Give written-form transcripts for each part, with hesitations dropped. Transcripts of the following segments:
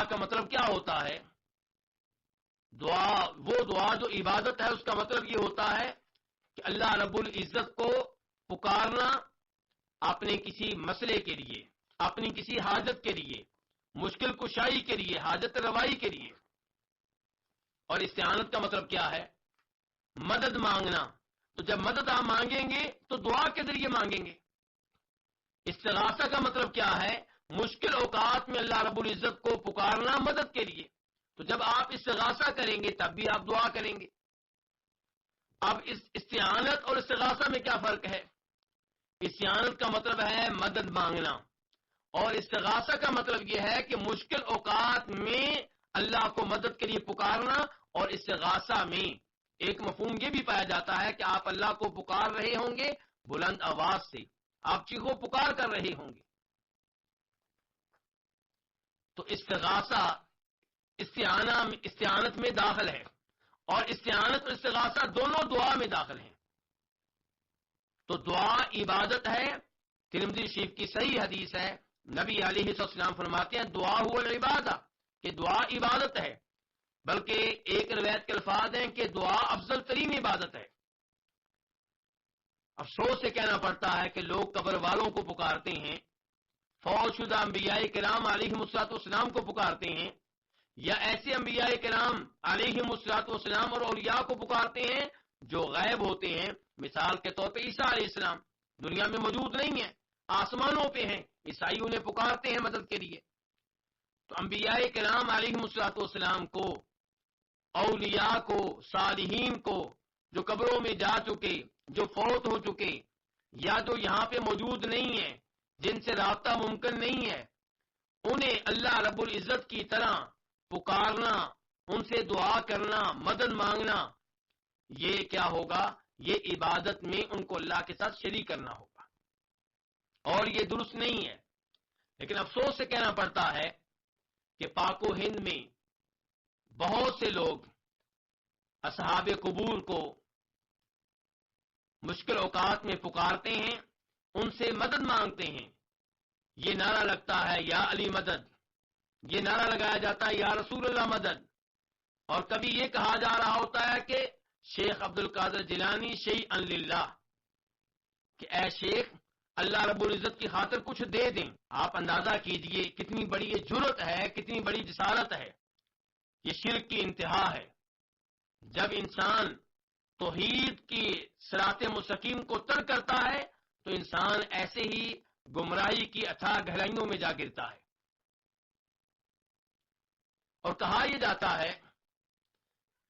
کا مطلب کیا ہوتا ہے؟ وہ دعا جو عبادت ہے اس کا مطلب یہ ہوتا ہے کہ اللہ رب العزت کو پکارنا اپنے کسی مسئلے کے لیے، اپنی کسی حاجت کے لیے، مشکل کشائی کے لیے، حاجت روائی کے لیے۔ اور استعانت کا مطلب کیا ہے؟ مدد مانگنا۔ تو جب مدد آپ مانگیں گے تو دعا کے ذریعے مانگیں گے۔ استغاثہ کا مطلب کیا ہے؟ مشکل اوقات میں اللہ رب العزت کو پکارنا مدد کے لیے۔ تو جب آپ استغاثہ کریں گے تب بھی آپ دعا کریں گے۔ اب اس استعانت اور استغاثہ میں کیا فرق ہے؟ استعانت کا مطلب ہے مدد مانگنا، اور استغاثہ کا مطلب یہ ہے کہ مشکل اوقات میں اللہ کو مدد کے لیے پکارنا۔ اور استغاثہ میں ایک مفہوم یہ بھی پایا جاتا ہے کہ آپ اللہ کو پکار رہے ہوں گے بلند آواز سے، آپ چیخو پکار کر رہے ہوں گے۔ تو استغاثہ استعانت میں داخل ہے، اور استعانت اور استغاثہ دونوں دعا میں داخل ہیں۔ تو دعا عبادت ہے۔ ترمذی شریف کی صحیح حدیث ہے، نبی علیہ السلام فرماتے ہیں دعا ہوا العبادہ، کہ دعا عبادت ہے۔ بلکہ ایک روایت کے الفاظ ہیں کہ دعا افضل ترین عبادت ہے۔ افسوس سے کہنا پڑتا ہے کہ لوگ قبر والوں کو پکارتے ہیں، فوت شدہ انبیاء کرام علیہم السلام کو پکارتے ہیں، یا ایسے انبیاء کرام علیہم السلام اور اولیاء کو پکارتے ہیں جو غائب ہوتے ہیں۔ مثال کے طور پہ عیسیٰ علیہ السلام دنیا میں موجود نہیں ہیں، آسمانوں پہ ہیں، عیسائی انہیں پکارتے ہیں مدد کے لیے۔ تو انبیاء کرام علیہم السلام کو، اولیاء کو، صالحین کو، جو قبروں میں جا چکے، جو فوت ہو چکے، یا جو یہاں پہ موجود نہیں ہیں، جن سے رابطہ ممکن نہیں ہے، انہیں اللہ رب العزت کی طرح پکارنا، ان سے دعا کرنا، مدد مانگنا، یہ کیا ہوگا؟ یہ عبادت میں ان کو اللہ کے ساتھ شریک کرنا ہوگا، اور یہ درست نہیں ہے۔ لیکن افسوس سے کہنا پڑتا ہے کہ پاک و ہند میں بہت سے لوگ اصحاب قبور کو مشکل اوقات میں پکارتے ہیں، ان سے مدد مانگتے ہیں۔ یہ نعرہ لگتا ہے یا علی مدد، یہ نعرہ لگایا جاتا ہے یا رسول اللہ مدد، اور کبھی یہ کہا جا رہا ہوتا ہے کہ شیخ عبد القادر جیلانی شیئا للہ، کہ اے شیخ اللہ رب العزت کی خاطر کچھ دے دیں۔ آپ اندازہ کیجئے کتنی بڑی یہ جرت ہے، کتنی بڑی جسارت ہے، یہ شرک کی انتہا ہے۔ جب انسان توحید کی صراط مستقیم کو ترک کرتا ہے تو انسان ایسے ہی گمراہی کی اتھاہ گہرائیوں میں جا گرتا ہے۔ اور کہا یہ جاتا ہے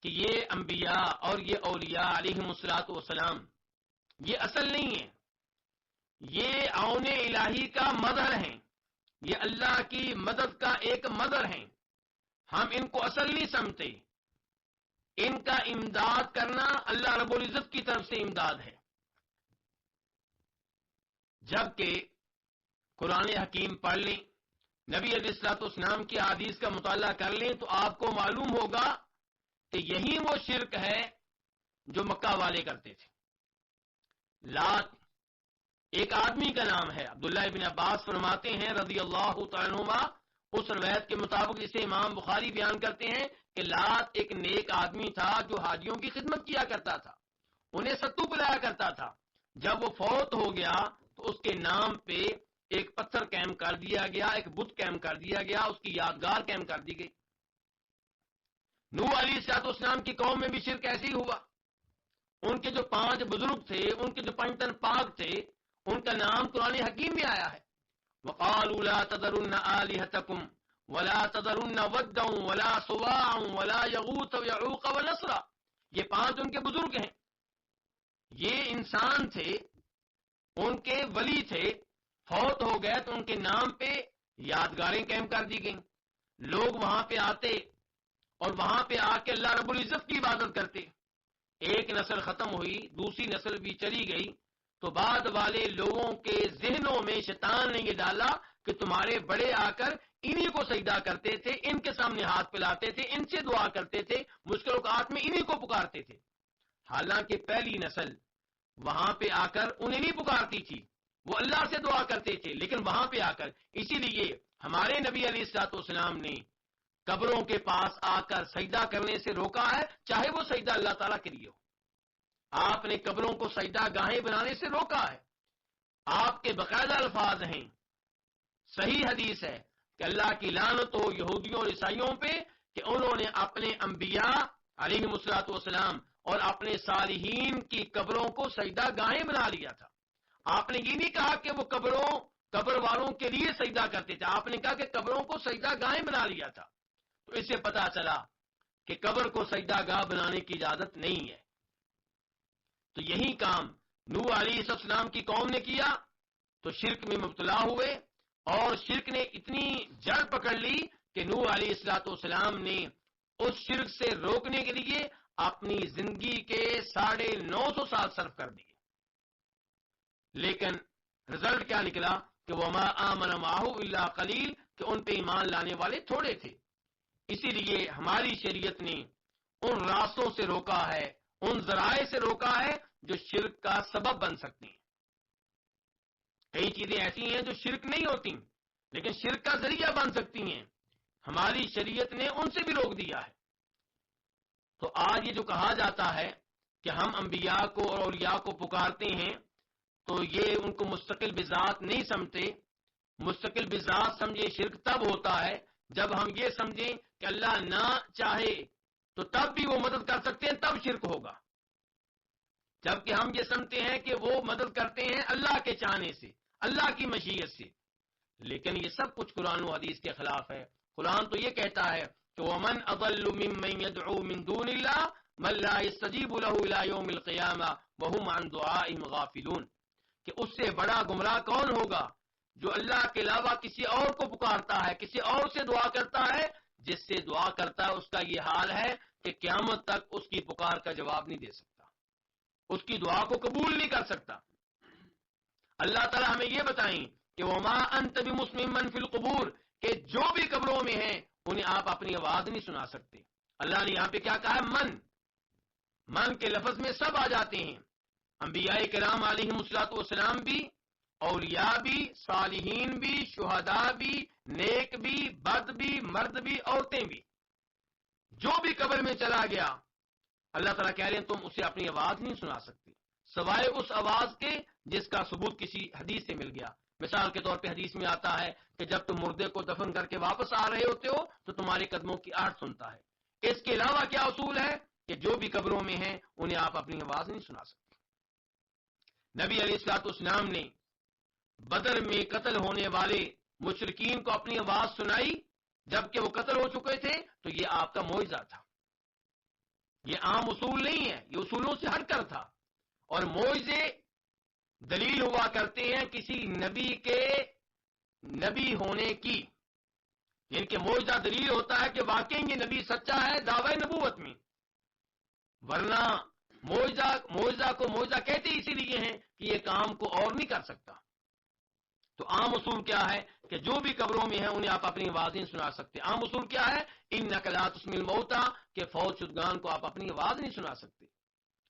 کہ یہ انبیاء اور یہ اولیاء علیہم السلام یہ اصل نہیں ہے، یہ عون الہی کا مظہر ہیں، یہ اللہ کی مدد کا ایک مظہر ہیں۔ ہم ان کو اصل نہیں سمجھتے، ان کا امداد کرنا اللہ رب العزت کی طرف سے امداد ہے۔ جبکہ قرآن حکیم پڑھ لیں، نبی علیہ السلام کی حدیث کا مطالعہ کر لیں تو آپ کو معلوم ہوگا کہ یہی وہ شرک ہے جو مکہ والے کرتے تھے۔ لات ایک آدمی کا نام ہے، عبداللہ ابن عباس فرماتے ہیں رضی اللہ تعالیٰ عنہما، اس روایت کے مطابق جسے امام بخاری بیان کرتے ہیں کہ لات ایک نیک آدمی تھا جو حاجیوں کی خدمت کیا کرتا تھا، انہیں ستو پلایا کرتا تھا۔ جب وہ فوت ہو گیا تو اس کے نام پہ ایک پتھر قائم کر دیا گیا، ایک بت قائم کر دیا گیا، اس کی یادگار قائم کر دی گئی۔ نوح علیہ السلام کی قوم میں بھی شرک ایسے ہی ہوا۔ ان کے جو 5 بزرگ تھے، ان کے جو 5 تن پاک تھے، ان کا نام قرآن حکیم میں آیا ہے، وَقَالُوا لَا تَذَرُنَّ آلِهَتَكُمْ وَلَا تَذَرُنَّ وَدًّا وَلَا سُوَاعًا وَلَا يَغُوثَ وَيَعُوقَ وَنَسْرًا۔ یہ 5 ان کے بزرگ ہیں، یہ انسان تھے، ان کے ولی تھے، فوت ہو گئے تو ان کے نام پہ یادگاریں قائم کر دی گئیں۔ لوگ وہاں پہ آتے اور وہاں پہ آ کے اللہ رب العزت کی عبادت کرتے۔ ایک نسل ختم ہوئی، دوسری نسل بھی چلی گئی، تو بعد والے لوگوں کے ذہنوں میں شیطان نے یہ ڈالا کہ تمہارے بڑے آ کر انہی کو سجدہ کرتے تھے، ان کے سامنے ہاتھ پھیلاتے تھے، ان سے دعا کرتے تھے، مشکل اوقات میں انہی کو پکارتے تھے۔ حالانکہ پہلی نسل وہاں پہ آ کر انہیں نہیں پکارتی تھی، وہ اللہ سے دعا کرتے تھے، لیکن وہاں پہ آ کر، اسی لیے ہمارے نبی علیہ السلام نے قبروں کے پاس آ کر سجدہ کرنے سے روکا ہے، چاہے وہ سجدہ اللہ تعالیٰ کے لیے ہو. آپ نے قبروں کو سجدہ گاہیں بنانے سے روکا ہے. آپ کے باقاعدہ الفاظ ہیں، صحیح حدیث ہے کہ اللہ کی لعنت ہو یہودیوں اور عیسائیوں پہ کہ انہوں نے اپنے انبیاء علیہم الصلوۃ والسلام اور اپنے صالحین کی قبروں کو سجدہ گاہیں بنا لیا تھا. آپ نے یہ نہیں کہا کہ وہ قبر والوں کے لیے سجدہ کرتے تھے، آپ نے کہا کہ قبروں کو سجدہ گاہیں بنا لیا تھا. تو اس سے پتا چلا کہ قبر کو سجدہ گاہ بنانے کی اجازت نہیں ہے. تو یہی کام نوح علیہ السلام کی قوم نے کیا تو شرک میں مبتلا ہوئے، اور شرک نے اتنی جڑ پکڑ لی کہ نوح علیہ السلام نے اس شرک سے روکنے کے لیے اپنی زندگی کے 950 سال صرف کر دیے. لیکن رزلٹ کیا نکلا کہ وما آمن معه الا قلیل، کہ ان پہ ایمان لانے والے تھوڑے تھے. اسی لیے ہماری شریعت نے ان راستوں سے روکا ہے، ان ذرائع سے روکا ہے جو شرک کا سبب بن سکتے ہیں. کئی چیزیں ایسی ہیں جو شرک نہیں ہوتی لیکن شرک کا ذریعہ بن سکتی ہیں، ہماری شریعت نے ان سے بھی روک دیا ہے. تو آج یہ جو کہا جاتا ہے کہ ہم انبیاء کو اور اولیاء کو پکارتے ہیں تو یہ ان کو مستقل بذات نہیں سمجھتے. مستقل بذات سمجھے شرک تب ہوتا ہے جب ہم یہ سمجھیں کہ اللہ نہ چاہے تو تب بھی وہ مدد کر سکتے ہیں، تب شرک ہوگا. جبکہ ہم یہ سمجھتے ہیں کہ وہ مدد کرتے ہیں اللہ کے چاہنے سے، اللہ کی مشیت سے. لیکن یہ سب کچھ قرآن و حدیث کے خلاف ہے. قرآن تو یہ کہتا ہے کہ وَمَنْ أَضَلُّ مِمَّنْ يَدْعُو مِنْ دُونِ اللَّهِ مَنْ لَا يَسْتَجِيبُ لَهُ إِلَى يَوْمِ الْقِيَامَةِ وَهُمْ عَنْ دُعَائِهِمْ غَافِلُونَ، کہ اس سے بڑا گمراہ کون ہوگا جو اللہ کے علاوہ کسی اور کو پکارتا ہے، کسی اور سے دعا کرتا ہے، جس سے دعا کرتا ہے اس کا یہ حال ہے کہ قیامت تک اس کی پکار کا جواب نہیں دے سکتا، اس کی دعا کو قبول نہیں کر سکتا. اللہ تعالیٰ ہمیں یہ بتائیں کہ وما انت بمسمع من فی القبور، کہ جو بھی قبروں میں ہیں انہیں آپ اپنی آواز نہیں سنا سکتے. اللہ نے یہاں پہ کیا کہا ہے؟ من کے لفظ میں سب آ جاتے ہیں. انبیاء کرام علیہم الصلوۃ والسلام بھی، اولیاء بھی، صالحین بھی، شہداء بھی، نیک بھی، بد بھی، مرد بھی، عورتیں بھی. جو بھی قبر میں چلا گیا اللہ تعالیٰ کہہ رہے ہیں تم اسے اپنی آواز نہیں سنا سکتے سوائے اس آواز کے جس کا ثبوت کسی حدیث سے مل گیا. مثال کے طور پہ حدیث میں آتا ہے کہ جب تم مردے کو دفن کر کے واپس آ رہے ہوتے ہو تو تمہارے قدموں کی آہٹ سنتا ہے. اس کے علاوہ کیا اصول ہے کہ جو بھی قبروں میں ہیں انہیں آپ اپنی آواز نہیں سنا سکتے. نبی علیہ السلام نے بدر میں قتل ہونے والے مشرکین کو اپنی آواز سنائی جبکہ وہ قتل ہو چکے تھے، تو یہ آپ کا معجزہ تھا. یہ عام اصول نہیں ہے، یہ اصولوں سے ہٹ کر تھا. اور معجزے دلیل ہوا کرتے ہیں کسی نبی کے نبی ہونے کی، یعنی کہ معجزہ دلیل ہوتا ہے کہ واقعی یہ نبی سچا ہے دعوی نبوت میں. ورنہ معجزہ کو معجزہ کہتے اسی لیے ہیں کہ یہ کام کو اور نہیں کر سکتا. تو عام اصول کیا ہے کہ جو بھی قبروں میں ہیں انہیں آپ اپنی آوازیں سنا سکتے. عام اصول کیا ہے؟ انک لا تسمع الموتى، کہ فوت شدگان کو آپ اپنی آواز نہیں سنا سکتے.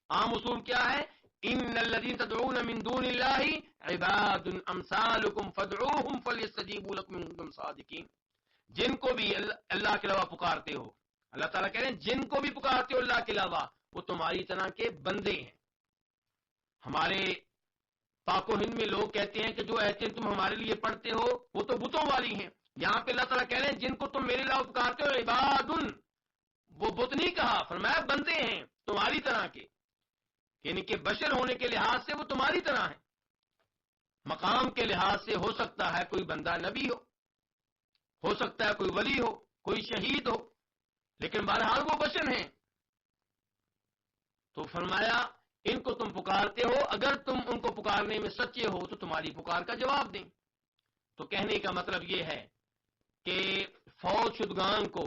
عام اصول کیا ہے؟ ان الذين تدعون من دون الله عباد امثالكم فادعوهم فليستجيبوا لكم ان كنتم صادقين. جن کو بھی اللہ کے علاوہ پکارتے ہو، اللہ تعالیٰ کہہ رہے ہیں جن کو بھی پکارتے ہو اللہ کے علاوہ وہ تمہاری طرح کے بندے ہیں. ہمارے پاک و ہند میں لوگ کہتے ہیں کہ جو ایتیں تم ہمارے لیے پڑھتے ہو وہ تو بتوں والی ہیں. یہاں پہ اللہ تعالیٰ کہہ رہے ہیں جن کو تم میرے علاوہ پکارتے ہو عباد، وہ بت نہیں کہا، فرمایا بندے ہیں تمہاری طرح کے، یعنی کہ بشر ہونے کے لحاظ سے وہ تمہاری طرح ہیں. مقام کے لحاظ سے ہو سکتا ہے کوئی بندہ نبی ہو سکتا ہے کوئی ولی ہو، کوئی شہید ہو، لیکن بہرحال وہ بشر ہیں. تو فرمایا ان کو تم پکارتے ہو، اگر تم ان کو پکارنے میں سچے ہو تو تمہاری پکار کا جواب دیں. تو کہنے کا مطلب یہ ہے کہ فوت شدگان کو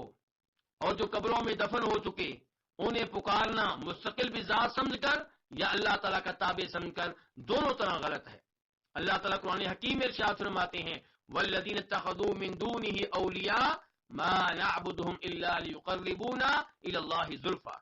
اور جو قبروں میں دفن ہو چکے انہیں پکارنا مستقل بذات سمجھ کر یا اللہ تعالیٰ کا تابع سمجھ کر دونوں طرح غلط ہے. اللہ تعالیٰ قرآن حکیم میں ارشاد فرماتے ہیں والذین اتخذوا من دونه اولیاء ما نعبدهم الا ليقربونا الى الله زلفى،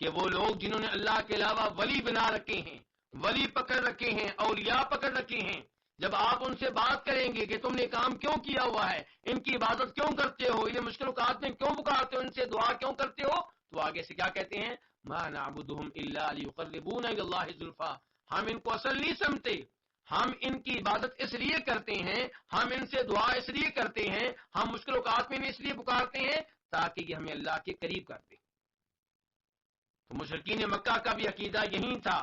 کہ وہ لوگ جنہوں نے اللہ کے علاوہ ولی بنا رکھے ہیں، ولی پکڑ رکھے ہیں، اولیاء پکڑ رکھے ہیں، جب آپ ان سے بات کریں گے کہ تم نے کام کیوں کیا ہوا ہے، ان کی عبادت کیوں کرتے ہو، انہیں مشکل اوقات میں کیوں پکارتے ہو، ان سے دعا کیوں کرتے ہو، تو آگے سے کیا کہتے ہیں؟ ما نعبدهم الا ليقربونا الى الله زلفا، ہم ان کو اصل نہیں سمجھتے، ہم ان کی عبادت اس لیے کرتے ہیں، ہم ان سے دعا اس لیے کرتے ہیں، ہم مشکل اوقات میں اس لیے پکارتے ہیں تاکہ یہ ہمیں اللہ کے قریب کر دے۔ تو مشرکین مکہ کا بھی عقیدہ یہی تھا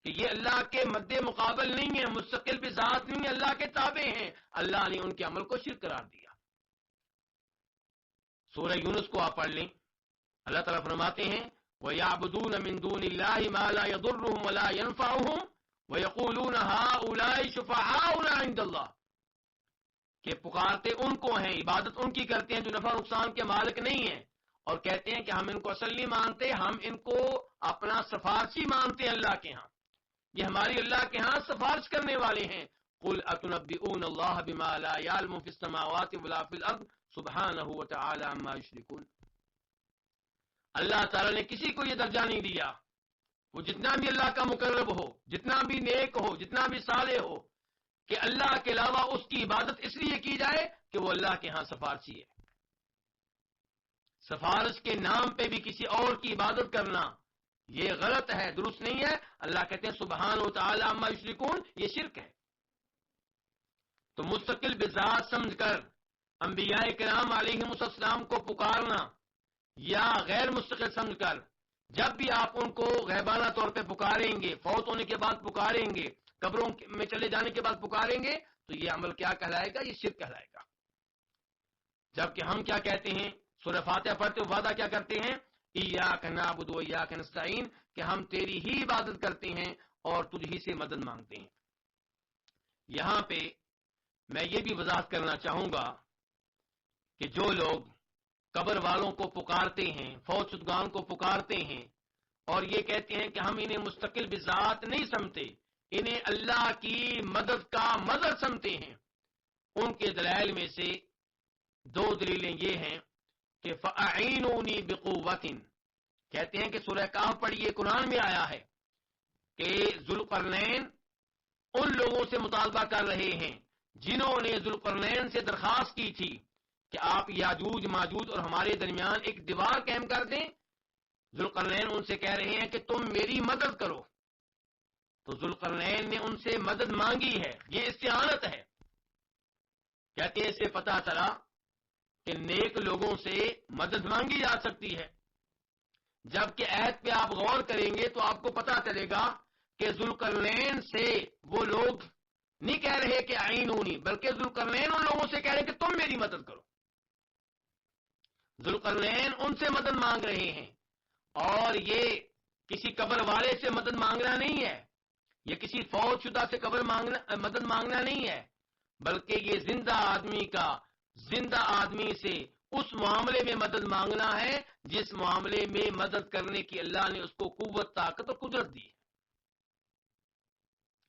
کہ یہ اللہ کے مد مقابل نہیں ہے، مستقل بذات نہیں ہے، اللہ کے تابع ہیں، اللہ نے ان کے عمل کو شرک قرار دیا۔ سورہ یونس کو آپ پڑھ لیں، اللہ تعالیٰ فرماتے ہیں وَيَعْبُدُونَ مِن دُونِ اللَّهِ مَا لَا يَضُرُّهُمْ وَلَا يَنفَعُهُمْ وَيَقُولُونَ هَؤُلَاءِ شُفَعَاؤُنَا عِندَ اللَّهِ، کہ پکارتے ان کو ہیں، عبادت ان کی کرتے ہیں جو نفع نقصان کے مالک نہیں ہیں، اور کہتے ہیں کہ ہم ان کو اصل نہیں مانتے، ہم ان کو اپنا سفارشی مانتے ہیں اللہ کے ہاں، یہ ہماری اللہ کے ہاں سفارش کرنے والے ہیں۔ قل اتنبئون اللہ بما لا يعلم في السماوات ولا في الارض سبحانہ وتعالی عما یشرکون۔ اللہ تعالی نے کسی کو یہ درجہ نہیں دیا، وہ جتنا بھی اللہ کا مقرب ہو، جتنا بھی نیک ہو، جتنا بھی صالح ہو، کہ اللہ کے علاوہ اس کی عبادت اس لیے کی جائے کہ وہ اللہ کے ہاں سفارشی ہے۔ سفارش کے نام پہ بھی کسی اور کی عبادت کرنا یہ غلط ہے، درست نہیں ہے۔ اللہ کہتے ہیں سبحان و تعالی عما یشرکون، یہ شرک ہے۔ تو مستقل بذات سمجھ کر انبیاء کرام علیہم السلام کو پکارنا، یا غیر مستقل سمجھ کر جب بھی آپ ان کو غیبانہ طور پہ پکاریں گے، فوت ہونے کے بعد پکاریں گے، قبروں میں چلے جانے کے بعد پکاریں گے، تو یہ عمل کیا کہلائے گا؟ یہ شرک کہلائے گا۔ جبکہ ہم کیا کہتے ہیں؟ سورہ فاتحہ پڑھتے ہوئے وعدہ کیا کرتے ہیں؟ ایاک نعبد و ایاک نستعین، کہ ہم تیری ہی عبادت کرتے ہیں اور تجھ ہی سے مدد مانگتے ہیں۔ یہاں پہ میں یہ بھی وضاحت کرنا چاہوں گا کہ جو لوگ قبر والوں کو پکارتے ہیں، فوت شدگان کو پکارتے ہیں اور یہ کہتے ہیں کہ ہم انہیں مستقل بذات نہیں سمجھتے، انہیں اللہ کی مدد کا مظہر سمجھتے ہیں، ان کے دلائل میں سے دو دلیلیں یہ ہیں کہ فَأَعِينُونِي بِقُوَّةٍ، کہتے ہیں کہ سورہ کہف پڑھیے، قرآن میں آیا ہے کہ ذوالقرنین ان لوگوں سے مطالبہ کر رہے ہیں جنہوں نے ذوالقرنین سے درخواست کی تھی کہ آپ یاجوج ماجوج اور ہمارے درمیان ایک دیوار قائم کر دیں۔ ذوالقرنین ان سے کہہ رہے ہیں کہ تم میری مدد کرو، تو ذوالقرنین نے ان سے مدد مانگی ہے، یہ استعانت ہے۔ کہتے ہیں اس سے پتہ چلا کہ نیک لوگوں سے مدد مانگی جا سکتی ہے۔ جبکہ عہد پہ آپ غور کریں گے تو آپ کو پتہ چلے گا کہ ذوالقرنین سے وہ لوگ نہیں کہہ رہے کہ اعینونی، بلکہ ذوالقرنین ان لوگوں سے کہہ رہے کہ تم میری مدد کرو۔ ذوالقرنین ان سے مدد مانگ رہے ہیں، اور یہ کسی قبر والے سے مدد مانگنا نہیں ہے، یہ کسی فوت شدہ سے مدد مانگنا نہیں ہے، بلکہ یہ زندہ آدمی کا زندہ آدمی سے اس معاملے میں مدد مانگنا ہے جس معاملے میں مدد کرنے کی اللہ نے اس کو قوت، طاقت اور قدرت دی ہے۔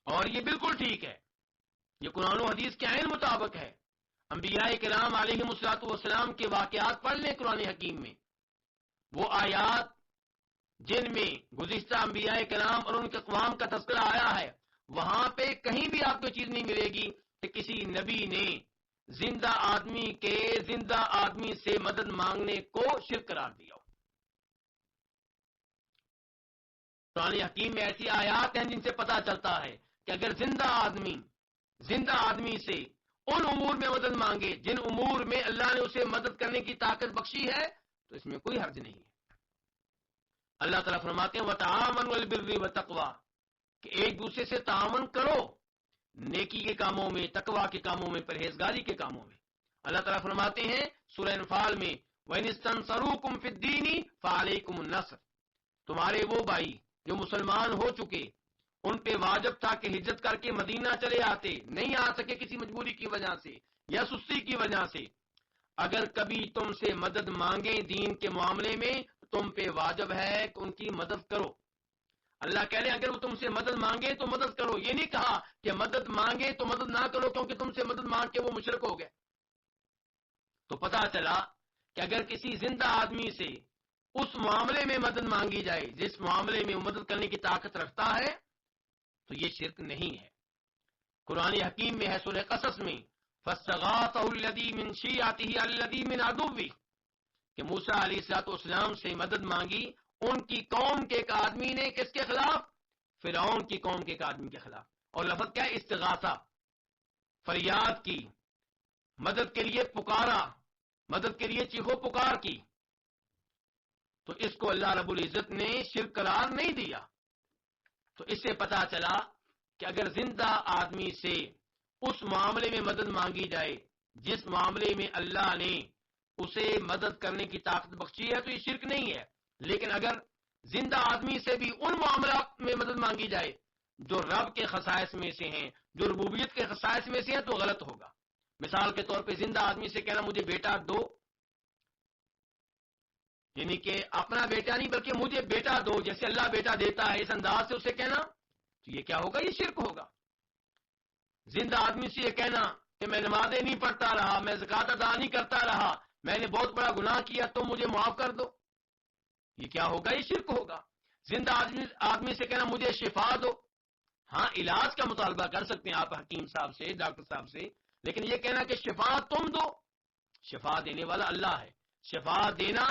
اور یہ بالکل ٹھیک ہے، یہ قرآن و حدیث کے عین مطابق ہے۔ انبیاء کرام علیہم السلام کے واقعات پڑھ لیں قرآن حکیم میں، وہ آیات جن میں گزشتہ انبیاء کرام اور ان کے اقوام کا تذکرہ آیا ہے، وہاں پہ کہیں بھی آپ کو چیز نہیں ملے گی کہ کسی نبی نے زندہ آدمی کے زندہ آدمی سے مدد مانگنے کو شرک قرار دیا ہو۔ قرآن حکیم میں ایسی آیات ہیں جن سے پتہ چلتا ہے کہ اگر زندہ آدمی سے ان امور میں مدد مانگے جن امور میں اللہ نے اسے مدد کرنے کی طاقت بخشی ہے تو اس میں کوئی حرج نہیں ہے۔ اللہ تعالیٰ فرماتے ہیں وَتَعَاوَنُوا عَلَى الْبِرِّ وَالتَّقْوَىٰ، کہ ایک دوسرے سے تعاون کرو نیکی کے کاموں میں، تقویٰ کے کاموں میں، پرہیزگاری کے کاموں میں۔ اللہ تعالیٰ فرماتے ہیں سورہ انفال میں وَإِنِ اسْتَنصَرُوكُمْ فِي الدِّينِ فَعَلَيْكُمُ النَّصْرُ، تمہارے وہ بھائی جو مسلمان ہو چکے ان پہ واجب تھا کہ ہجرت کر کے مدینہ چلے آتے، نہیں آ سکے کسی مجبوری کی وجہ سے یا سستی کی وجہ سے، اگر کبھی تم سے مدد مانگیں دین کے معاملے میں تم پہ واجب ہے کہ ان کی مدد کرو۔ اللہ کہہ رہے ہیں اگر وہ تم سے مدد مانگے تو مدد کرو، یہ نہیں کہا کہ مدد مانگے تو مدد نہ کرو کیونکہ تم سے مدد مانگ کے وہ مشرک ہو گئے۔ تو پتہ چلا کہ اگر کسی زندہ آدمی سے اس معاملے میں مدد مانگی جائے جس معاملے میں وہ مدد کرنے کی طاقت رکھتا ہے تو یہ شرک نہیں ہے۔ قرآن حکیم میں ہے سورہ قصص میں فاستغاثه الذی من شیعته الذی من عدوہ کہ موسیٰ علیہ السلام سے مدد مانگی ان کی قوم کے ایک آدمی نے کس کے خلاف؟ فرعون کی قوم کے ایک آدمی کے خلاف. اور لفظ کیا ہے؟ استغاثہ، فریاد کی، مدد کے لیے پکارا، مدد کے لیے چیخو پکار کی. تو اس کو اللہ رب العزت نے شرک قرار نہیں دیا. تو اس سے پتا چلا کہ اگر زندہ آدمی سے اس معاملے میں مدد مانگی جائے جس معاملے میں اللہ نے اسے مدد کرنے کی طاقت بخشی ہے تو یہ شرک نہیں ہے. لیکن اگر زندہ آدمی سے بھی ان معاملات میں مدد مانگی جائے جو رب کے خصائص میں سے ہیں، جو ربوبیت کے خصائص میں سے ہیں، تو غلط ہوگا. مثال کے طور پہ زندہ آدمی سے کہنا مجھے بیٹا دو، یعنی کہ اپنا بیٹا نہیں بلکہ مجھے بیٹا دو جیسے اللہ بیٹا دیتا ہے، اس انداز سے اسے کہنا تو یہ کیا ہوگا؟ یہ شرک ہوگا. زندہ آدمی سے یہ کہنا کہ میں نمازیں نہیں پڑھتا رہا، میں زکوٰۃ ادا نہیں کرتا رہا، میں نے بہت بڑا گناہ کیا تو مجھے معاف کر دو، یہ کیا ہوگا؟ یہ شرک ہوگا. زندہ آدمی سے کہنا مجھے شفا دو، ہاں علاج کا مطالبہ کر سکتے ہیں آپ حکیم صاحب سے، ڈاکٹر صاحب سے، لیکن یہ کہنا کہ شفا تم دو، شفا دینے والا اللہ ہے. شفا دینا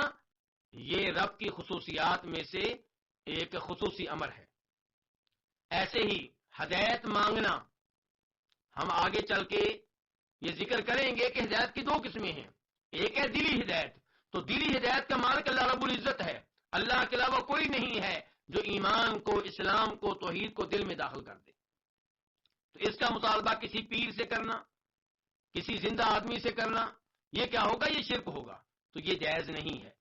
یہ رب کی خصوصیات میں سے ایک خصوصی امر ہے. ایسے ہی ہدایت مانگنا، ہم آگے چل کے یہ ذکر کریں گے کہ ہدایت کی دو قسمیں ہیں. ایک ہے دلی ہدایت، تو دلی ہدایت کا مالک اللہ رب العزت ہے. اللہ کے علاوہ کوئی نہیں ہے جو ایمان کو، اسلام کو، توحید کو دل میں داخل کر دے. تو اس کا مطالبہ کسی پیر سے کرنا، کسی زندہ آدمی سے کرنا، یہ کیا ہوگا؟ یہ شرک ہوگا. تو یہ جائز نہیں ہے.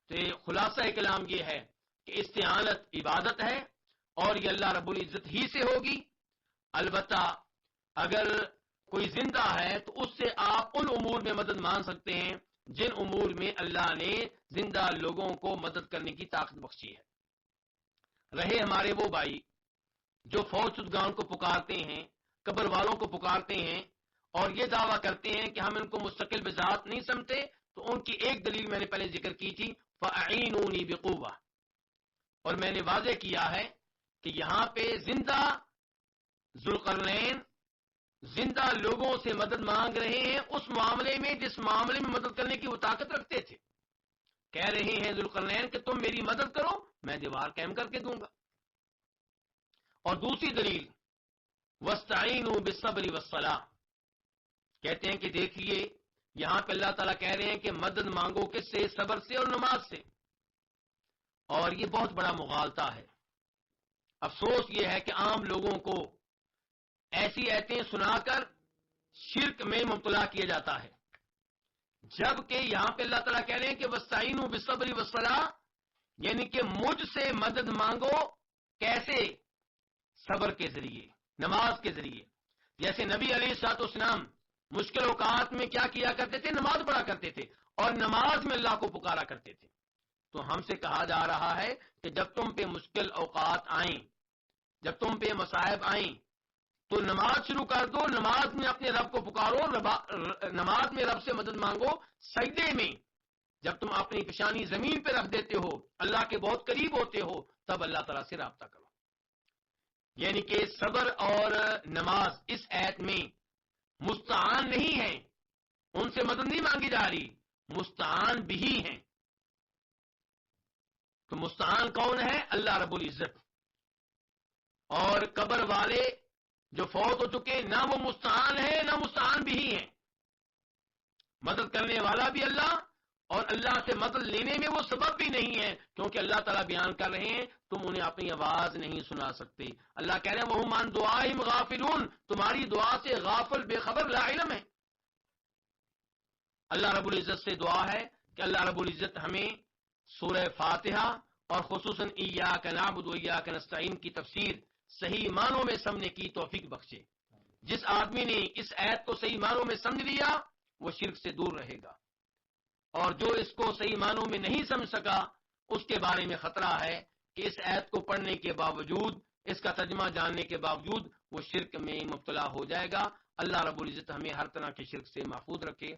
تو خلاصہ کلام یہ ہے کہ استعانت عبادت ہے اور یہ اللہ رب العزت ہی سے ہوگی. البتہ اگر کوئی زندہ ہے تو اس سے آپ ان امور میں مدد مانگ سکتے ہیں جن امور میں اللہ نے زندہ لوگوں کو مدد کرنے کی طاقت بخشی ہے. رہے ہمارے وہ بھائی جو فوت شدگان کو پکارتے ہیں، قبر والوں کو پکارتے ہیں اور یہ دعویٰ کرتے ہیں کہ ہم ان کو مستقل بذات نہیں سمجھتے، تو ان کی ایک دلیل میں نے پہلے ذکر کی تھی فَأَعِينُونِي بِقُوَّةٍ، اور میں نے واضح کیا ہے کہ یہاں پہ زندہ ذوالقرنین زندہ لوگوں سے مدد مانگ رہے ہیں اس معاملے میں جس معاملے میں مدد کرنے کی وہ طاقت رکھتے تھے. کہہ رہے ہیں ذوالقرنین کہ تم میری مدد کرو، میں دیوار قائم کر کے دوں گا. اور دوسری دلیل وَاسْتَعِينُوا بِالصَّبْرِ وَالصَّلَاةِ، کہتے ہیں کہ دیکھیے یہاں پہ اللہ تعالیٰ کہہ رہے ہیں کہ مدد مانگو کس سے؟ صبر سے اور نماز سے. اور یہ بہت بڑا مغالطہ ہے. افسوس یہ ہے کہ عام لوگوں کو ایسی ایتیں سنا کر شرک میں مبتلا کیا جاتا ہے، جبکہ یہاں پہ اللہ تعالیٰ کہہ رہے ہیں کہ وَاسْتَعِينُوا بِالصَّبْرِ وَالصَّلَاةِ، یعنی کہ مجھ سے مدد مانگو. کیسے؟ صبر کے ذریعے، نماز کے ذریعے. جیسے نبی علیہ الصلوۃ والسلام مشکل اوقات میں کیا کیا کرتے تھے؟ نماز پڑھا کرتے تھے اور نماز میں اللہ کو پکارا کرتے تھے. تو ہم سے کہا جا رہا ہے کہ جب تم پہ مشکل اوقات آئیں، جب تم پہ مصائب آئیں تو نماز شروع کر دو، نماز میں اپنے رب کو پکارو، نماز میں رب سے مدد مانگو. سجدے میں جب تم اپنی پیشانی زمین پہ رکھ دیتے ہو، اللہ کے بہت قریب ہوتے ہو، تب اللہ تعالیٰ سے رابطہ کرو. یعنی کہ صبر اور نماز اس آیت میں مستعان نہیں ہیں، ان سے مدد نہیں مانگی جا رہی، مستعان بھی ہیں. تو مستعان کون ہے؟ اللہ رب العزت. اور قبر والے جو فوت ہو چکے نہ وہ مستعان ہیں نہ مستعان بھی ہیں. مدد کرنے والا بھی اللہ اور اللہ سے مدد لینے میں وہ سبب بھی نہیں ہے، کیونکہ اللہ تعالیٰ بیان کر رہے ہیں تم انہیں اپنی آواز نہیں سنا سکتے. اللہ کہہ رہے ہیں وَهُمْ عَنْ دُعَائِهِمْ غَافِلُونَ، تمہاری دعا سے غافل، بے خبر، لا علم ہے. اللہ رب العزت سے دعا ہے کہ اللہ رب العزت ہمیں سورہ فاتحہ اور خصوصاً ایاک نعبد و ایاک نستعین کی تفسیر صحیح معنوں میں سمجھنے کی توفیق بخشے. جس آدمی نے اس آیت کو صحیح معنوں میں سمجھ لیا وہ شرک سے دور رہے گا، اور جو اس کو صحیح معنوں میں نہیں سمجھ سکا اس کے بارے میں خطرہ ہے کہ اس آیت کو پڑھنے کے باوجود، اس کا ترجمہ جاننے کے باوجود وہ شرک میں مبتلا ہو جائے گا. اللہ رب العزت ہمیں ہر طرح کے شرک سے محفوظ رکھے.